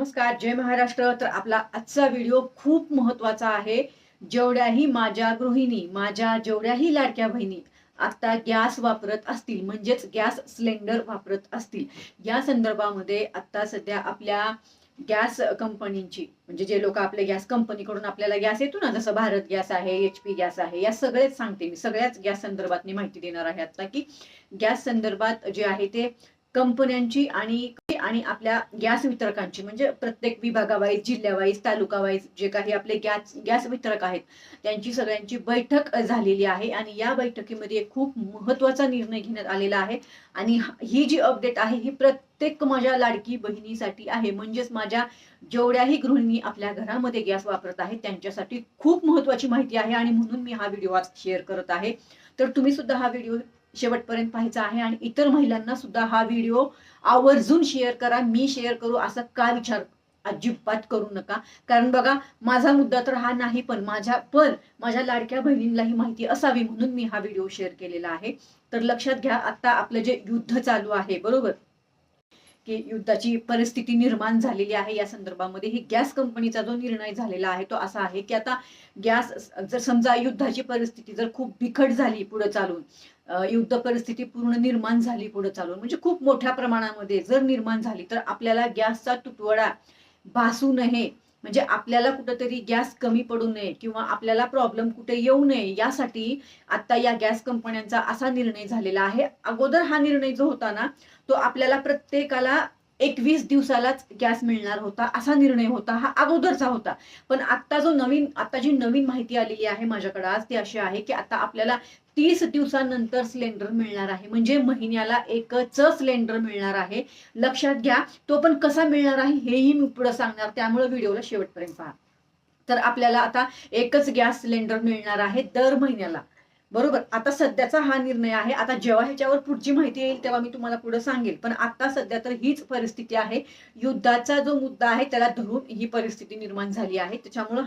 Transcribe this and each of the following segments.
नमस्कार, जय महाराष्ट्र. तर आपला आजचा व्हिडिओ खूप महत्त्वाचा आहे. जेवढ्याही माझ्या गृहिणी, माझ्या जेवढ्याही लाडक्या बहिणी आता गॅस वापरत असतील, म्हणजेच गॅस सिलेंडर वापरत असतील, या संदर्भामध्ये आता सध्या आपल्या गॅस कंपनीची, म्हणजे जे लोक आपले गॅस कंपनीकडून आपल्याला गॅस येतो ना, जसं भारत गॅस आहे, HP गॅस आहे, या सगळेच सांगते मी, सगळ्याच गॅस संदर्भात माहिती देणार आहे आता, की गॅस संदर्भात जे आहे ते कंपन्यांची आणि आणि आपल्या गॅस वितरकांची, म्हणजे प्रत्येक विभागावाईज, जिल्ह्यावाईज, तालुकावाईज जे काही आपले गॅस गॅस वितरक आहेत त्यांची सगळ्यांची बैठक झालेली आहे. आणि या बैठकीमध्ये खूप महत्त्वाचा निर्णय घेण्यात आलेला आहे. आणि ही जी अपडेट आहे ही प्रत्येक माझ्या लाडकी बहिणीसाठी आहे, म्हणजेच माझ्या जेवढ्याही गृहिणी आपल्या घरामध्ये गॅस वापरत आहेत त्यांच्यासाठी खूप महत्त्वाची माहिती आहे. आणि म्हणून मी हा व्हिडिओ आज शेअर करत आहे. तर तुम्ही सुद्धा हा व्हिडिओ शेवटपर्यंत पाहायचा आहे आणि इतर महिलांना सुद्धा हा व्हिडिओ आवर्जून शेअर करा. मी शेअर करू असं का विचार अजिबात करू नका, कारण बघा, माझा मुद्दा तर हा नाही, पण माझ्या लाडक्या बहिणींनाही माहिती असावी म्हणून मी हा व्हिडिओ शेअर केलेला आहे. तर लक्षात घ्या, आता आपलं जे युद्ध चालू आहे, बरोबर, की युद्धाची परिस्थिती निर्माण झालेली आहे, या संदर्भामध्ये ही गॅस कंपनीचा जो निर्णय झालेला आहे तो असा आहे की आता गॅस, जर समजा युद्धाची परिस्थिती जर खूप बिकट झाली पुढे चालून, युद्ध परिस्थिती पूर्ण निर्माण झाली पुढे चालून, म्हणजे खूप मोठ्या प्रमाणामध्ये जर निर्माण झाली, तर आपल्याला गॅसचा तुटवडा भासू नये, म्हणजे आपल्याला कुठेतरी गॅस कमी पडू नये किंवा आपल्याला प्रॉब्लेम कुठे येऊ नये, यासाठी आता या गॅस कंपन्यांचा असा निर्णय झालेला आहे. अगोदर हा निर्णय जो होता ना, तो आपल्याला प्रत्येकाला 21 दिवसालाच गॅस मिळणार होता, असा निर्णय होता, हा अगोदरचा होता. पण आता जी नवीन माहिती आलेली आहे माझ्याकडे आज, ती अशी आहे की आता आपल्याला 30 दिवसानंतर सिलेंडर मिळणार आहे, म्हणजे महिन्याला एकच सिलेंडर मिळणार आहे. लक्षात घ्या. तो पण कसा मिळणार आहे हेही मी पुढे सांगणार, त्यामुळे व्हिडिओला शेवटपर्यंत पहा. तर आपल्याला आता एकच गॅस सिलेंडर मिळणार आहे दर महिन्याला, बरोबर. आता सध्याचा हा निर्णय आहे. आता जेव्हा ह्याच्यावर पुढची माहिती येईल तेव्हा मी तुम्हाला पुढे सांगेल, पण आता सध्या तर हीच परिस्थिती आहे. युद्धाचा जो मुद्दा आहे त्याला धरून ही परिस्थिती निर्माण झाली आहे. त्याच्यामुळे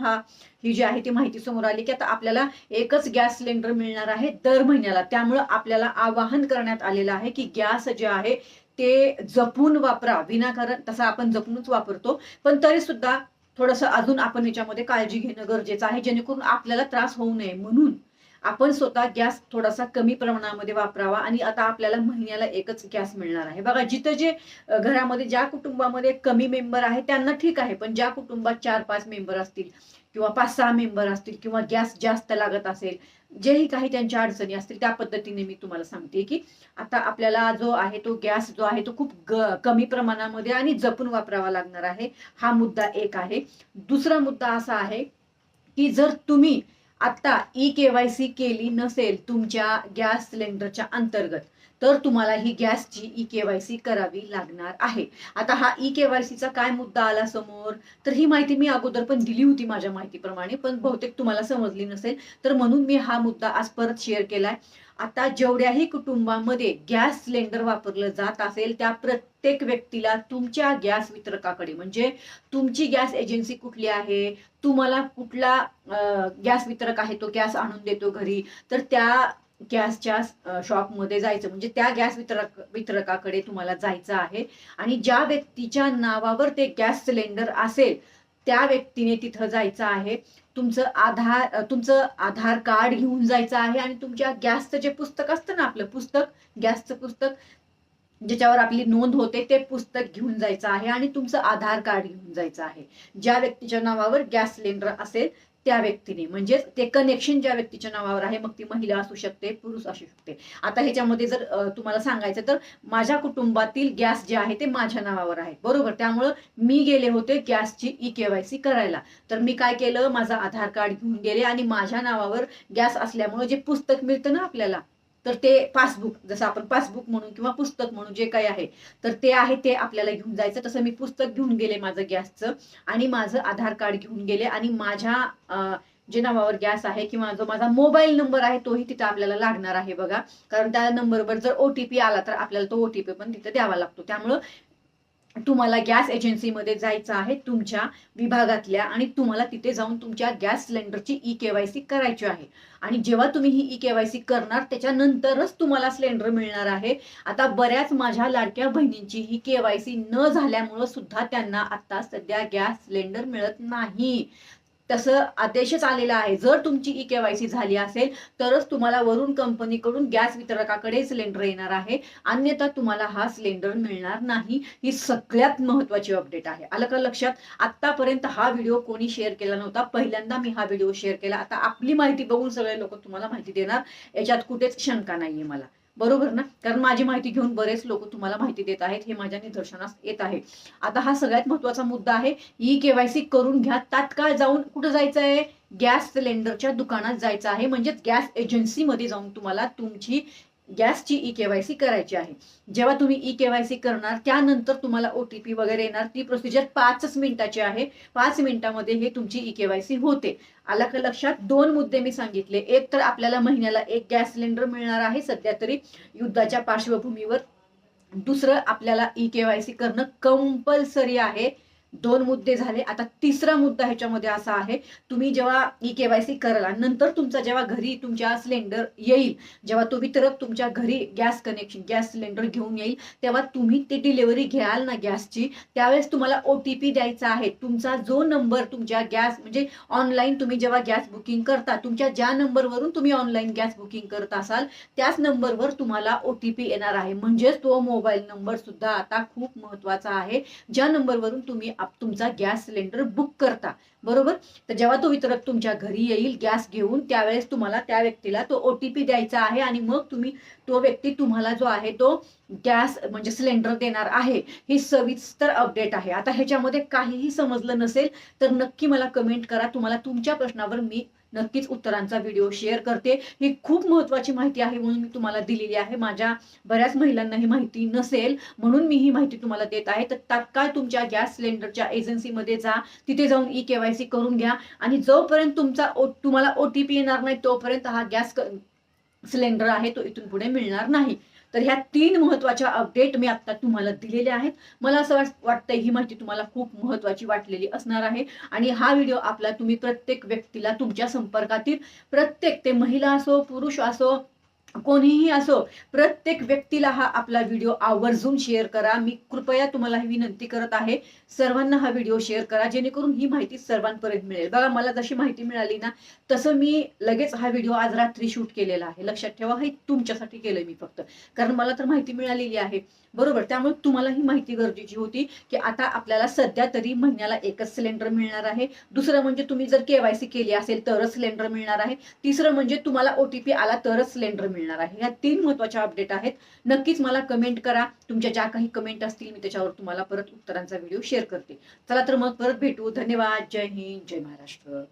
ही जी आहे ती माहिती समोर आली की आता आपल्याला एकच गॅस सिलेंडर मिळणार आहे दर महिन्याला. त्यामुळे आपल्याला आवाहन करण्यात आलेलं आहे की गॅस जे आहे ते जपून वापरा. विनाकारण, तसा आपण जपूनच वापरतो, पण तरी सुद्धा थोडंसं अजून आपण याच्यामध्ये काळजी घेणं गरजेचं आहे, जेणेकरून आपल्याला त्रास होऊ नये म्हणून आपण स्वतः गॅस थोडासा कमी प्रमाणामध्ये वापरावा. आणि आता आपल्याला महिन्याला एकच गॅस मिळणार आहे. बघा, जिथं जे घरामध्ये, ज्या कुटुंबामध्ये कमी मेंबर आहे त्यांना ठीक आहे, पण ज्या कुटुंबात 4-5 मेंबर असतील किंवा 5-6 मेंबर असतील किंवा गॅस जास्त लागत असेल, जेही काही त्यांच्या अडचणी असतील, त्या पद्धतीने मी तुम्हाला सांगते की आता आपल्याला जो आहे तो गॅस जो आहे तो खूप कमी प्रमाणामध्ये आणि जपून वापरावा लागणार आहे. हा मुद्दा एक आहे. दुसरा मुद्दा असा आहे की जर तुम्ही आता KYC केली नसेल तुमच्या गॅस सिलेंडरच्या अंतर्गत, तर तुम्हाला ही गॅसची KYC करावी लागणार आहे. आता हा KYC चा काय मुद्दा आला समोर, तर ही माहिती मी अगोदर पण दिली होती माझ्या माहितीप्रमाणे, पण बहुतेक तुम्हाला समजली नसेल, तर म्हणून मी हा मुद्दा आज परत शेअर केलाय. आता जेवढ्याही कुटुंबामध्ये गॅस सिलेंडर वापरलं जात असेल त्या प्रत्येक व्यक्तीला तुमच्या गॅस वितरकाकडे, म्हणजे तुमची गॅस एजन्सी कुठली आहे, तुम्हाला कुठला गॅस वितरक आहे तो गॅस आणून देतो घरी, तर त्या गॅसच्या शॉपमध्ये जायचं, म्हणजे त्या गॅस वितरकाकडे तुम्हाला जायचं आहे. आणि ज्या व्यक्तीच्या नावावर ते गॅस सिलेंडर असेल त्या व्यक्तीने तिथं जायचं आहे. तुमचं आधार कार्ड घेऊन जायचं आहे आणि तुमच्या गॅसचं जे पुस्तक असतं ना, आपलं पुस्तक, गॅसचं पुस्तक ज्याच्यावर आपली नोंद होते, ते पुस्तक घेऊन जायचं आहे आणि तुमचं आधार कार्ड घेऊन जायचं आहे. ज्या व्यक्तीच्या नावावर गॅस सिलेंडर असेल त्या व्यक्तीने, म्हणजे ते कनेक्शन ज्या व्यक्तीच्या नावावर आहे, मग ती महिला असू शकते, पुरुष असू शकते. आता ह्याच्यामध्ये जर तुम्हाला सांगायचं तर माझ्या कुटुंबातील गॅस जे आहे ते माझ्या नावावर आहे, बरोबर. त्यामुळं मी गेले होते गॅसची KYC करायला. तर मी काय केलं, माझं आधार कार्ड घेऊन गेले आणि माझ्या नावावर गॅस असल्यामुळे जे पुस्तक मिळतं ना आपल्याला, तर ते पासबुक, जसं आपण पासबुक म्हणून किंवा पुस्तक म्हणून जे काही आहे, तर ते आहे ते आपल्याला घेऊन जायचं. तसं मी पुस्तक घेऊन गेले माझं गॅसचं, आणि माझं आधार कार्ड घेऊन गेले, आणि माझ्या जे नावावर गॅस आहे किंवा जो माझा मोबाईल नंबर आहे तोही तिथे आपल्याला लागणार आहे बघा, कारण त्या नंबरवर जर OTP आला तर आपल्याला तो OTP पण तिथे द्यावा लागतो. त्यामुळं तुम्हाला गॅस एजन्सीमध्ये जायचं आहे तुमच्या विभागातल्या, आणि तुम्हाला तिथे जाऊन तुमच्या गॅस सिलेंडरची ई-केवायसी करायची आहे. आणि जेव्हा तुम्ही ही ई-केवायसी करणार त्याच्यानंतरच तुम्हाला सिलेंडर मिळणार आहे. आता बऱ्याच माझ्या लाडक्या बहिणींची ही केवायसी न झाल्यामुळं सुद्धा त्यांना आता सध्या गॅस सिलेंडर मिळत नाही. तसं आदेशच आलेला आहे. जर तुमची ई-केवायसी झाली असेल तरच तुम्हाला वरून कंपनीकडून गॅस वितरकाकडे सिलेंडर येणार आहे. अन्यथा तुम्हाला हा सिलेंडर मिळणार नाही. ही सगळ्यात महत्त्वाची अपडेट आहे. आलं का लक्षात? आतापर्यंत हा व्हिडिओ कोणी शेअर केला नव्हता. पहिल्यांदा मी हा व्हिडिओ शेअर केला. आता आपली माहिती बघून सगळे लोक तुम्हाला माहिती देणार, याच्यात कुठेच शंका नाहीये मला. बरोबर ना? कारण माझी माहिती घेऊन बरेच लोक तुम्हाला माहिती देत आहेत, हे माझ्या निदर्शनास येत आहे. आता हा सगळ्यात महत्त्वाचा मुद्दा आहे. ई-केवायसी करून घ्या. तात्काळ जाऊन कुठं जायचं आहे? गॅस सिलेंडरच्या दुकानात जायचं आहे. म्हणजेच गॅस एजन्सीमध्ये जाऊन तुम्हाला तुमची गॅसची ई-केवायसी करायची आहे. जेव्हा तुम्ही ई-केवायसी करणार त्यानंतर तुम्हाला OTP वगैरे येणार. ती प्रोसिजर 5च मिनिटाची आहे. 5 मिनिटामध्ये हे तुमची ई-केवायसी होते. आला का लक्षात? 2 मुद्दे मी सांगितले. एक तर आपल्याला महिन्याला 1 गॅस सिलेंडर मिळणार आहे सध्या तरी युद्धाच्या पार्श्वभूमीवर. दुसरं, आपल्याला ई-केवायसी करणं कंपल्सरी आहे. 2 मुद्दे झाले. आता तिसरा मुद्दा ह्याच्यामध्ये असा आहे, तुम्ही जेव्हा ई-केवायसी कराल आणि नंतर तुमचा जेव्हा घरी तुमच्या सिलेंडर येईल, जेव्हा तो वितरक तुमच्या घरी गॅस सिलेंडर घेऊन येईल, तेव्हा तुम्ही ती डिलिव्हरी घ्याल ना गॅसची, त्यावेळेस तुम्हाला OTP द्यायचा आहे. तुमचा जो नंबर तुमच्या गॅस म्हणजे ऑनलाईन तुम्ही जेव्हा गॅस बुकिंग करता, तुमच्या ज्या नंबरवरून तुम्ही ऑनलाईन गॅस बुकिंग करत असाल त्याच नंबरवर तुम्हाला OTP येणार आहे. म्हणजेच तो मोबाईल नंबर सुद्धा आता खूप महत्त्वाचा आहे, ज्या नंबरवरून तुम्ही तुमचा गॅस सिलेंडर बुक करता. बरोबर? तर जेव्हा तो वितरक तुमच्या घरी येईल गॅस घेऊन, त्यावेळेस तुम्हाला त्या व्यक्तीला तो OTP द्यायचा आहे आणि मग तो व्यक्ती तुम्हाला जो आहे तो गॅस म्हणजे सिलेंडर देणार आहे. ही सविस्तर अपडेट आहे. आता ह्याच्यामध्ये काहीही समजलं नसेल तर नक्की मला कमेंट करा. तुम्हाला तुमच्या प्रश्नावर मी नक्कीच उत्तरांचा व्हिडिओ शेअर करते. ही खूप महत्त्वाची माहिती आहे म्हणून मी तुम्हाला दिलेली आहे. माझ्या बऱ्याच महिलांना ही माहिती नसेल म्हणून मी ही माहिती तुम्हाला देत आहे. तर तात्काळ तुमच्या गॅस सिलेंडरच्या एजन्सीमध्ये जा. तिथे जाऊन ई-केवायसी करून घ्या आणि जोपर्यंत तुम्हाला OTP येणार नाही तोपर्यंत हा गॅस सिलेंडर आहे तो इथून पुढे मिळणार नाही. तर ह्या 3 महत्त्वाच्या अपडेट मी आता तुम्हाला दिलेल्या आहेत. मला असं वाटतंय ही माहिती तुम्हाला खूप महत्त्वाची वाटलेली असणार आहे आणि हा व्हिडिओ तुम्ही प्रत्येक व्यक्तीला तुमच्या संपर्कातील प्रत्येक, ते महिला असो पुरुष असो कोणीही असो, प्रत्येक व्यक्तीला हा आपला व्हिडिओ आवर्जून शेअर करा. मी कृपया तुम्हाला ही विनंती करत आहे, सर्वांना हा व्हिडिओ शेअर करा जेणेकरून ही माहिती सर्वांपर्यंत मिळेल. बघा, मला जशी माहिती मिळाली ना तसं मी लगेच हा व्हिडिओ आज रात्री शूट केलेला आहे. लक्षात ठेवा, हे तुमच्यासाठी केलंय मी फक्त, कारण मला तर माहिती मिळालेली आहे. बरोबर? त्यामुळे तुम्हाला ही माहिती गरजेची होती की आता आपल्याला सध्या तरी महिन्याला 1च सिलेंडर मिळणार आहे. दुसरं म्हणजे तुम्ही जर केवायसी केली असेल तरच सिलेंडर मिळणार आहे. तिसरं म्हणजे तुम्हाला OTP आला तरच सिलेंडर मिळणार आहे. ह्या 3 महत्त्वाच्या अपडेट आहेत. नक्कीच मला कमेंट करा. तुमच्या ज्या काही कमेंट असतील मी त्याच्यावर तुम्हाला परत उत्तरांचा व्हिडिओ शेअर करते. चला तर मग परत भेटू. धन्यवाद. जय हिंद, जय महाराष्ट्र.